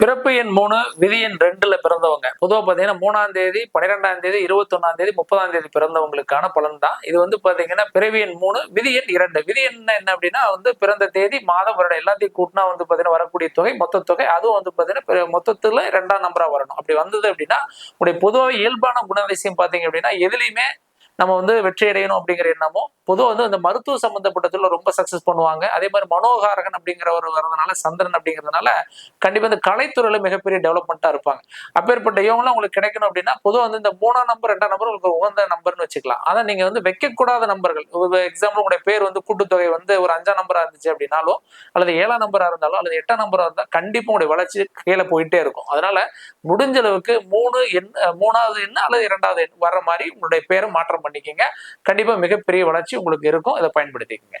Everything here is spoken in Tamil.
பிறப்பு எண் 3 விதி எண் 2ல பிறந்தவங்க பொதுவா பாத்தீங்கன்னா 3ஆம் தேதி 12ஆம் தேதி 21ஆம் தேதி 30ஆம் தேதி பிறந்தவங்களுக்கான பலன் தான் இது. பாத்தீங்கன்னா பிறவி எண் 3 விதி எண் 2. விதி எண் என்ன அப்படின்னா பிறந்த தேதி மாதம் வருடம் எல்லாத்தையும் கூட்டினா பாத்தீங்கன்னா வரக்கூடிய தொகை மொத்த தொகை. அதுவும் பாத்தீங்கன்னா மொத்தத்துல 2ஆம் நம்பரா வரணும். அப்படி வந்தது அப்படின்னா உங்களுடைய பொதுவாக இயல்பான குணாதிசயம் பாத்தீங்க அப்படின்னா எதுலையுமே நம்ம வெற்றி அடையணும் அப்படிங்கிற எண்ணமும் பொதுவாக அந்த மருத்துவ சம்பந்தப்பட்டதுல ரொம்ப சக்சஸ் பண்ணுவாங்க. அதே மாதிரி மனோகாரகன் அப்படிங்கிற ஒரு வரதுனால சந்திரன் அப்படிங்கிறதுனால கண்டிப்பா இந்த கலைத்துறையில மிகப்பெரிய டெவலப்மெண்ட்டா இருப்பாங்க. அப்பேற்பட்ட இவங்களாம் உங்களுக்கு கிடைக்கணும் அப்படின்னா பொதுவாக இந்த 3ஆம் நம்பர் 2ஆம் நம்பர் உங்களுக்கு உகந்த நம்பர்னு வச்சுக்கலாம். ஆனா நீங்க வைக்கக்கூடாத நம்பர்கள் எக்ஸாம்பிள் உங்களுடைய பேர் கூட்டுத்தொகை ஒரு 5ஆம் நம்பரா இருந்துச்சு அப்படின்னாலும் அல்லது 7ஆம் நம்பரா இருந்தாலும் அல்லது 8ஆம் நம்பரா இருந்தால் கண்டிப்பா உங்களுடைய வளர்ச்சி கீழே போயிட்டே இருக்கும். அதனால முடிஞ்ச அளவுக்கு 3வது எண் அல்லது 2வது எண் வர்ற மாதிரி உங்களுடைய பேரை மாற்றம் பண்ணிக்கங்க. கண்டிப்பா மிகப்பெரிய வளர்ச்சி உங்களுக்கு இருக்கும். இதை பயன்படுத்திக்கங்க.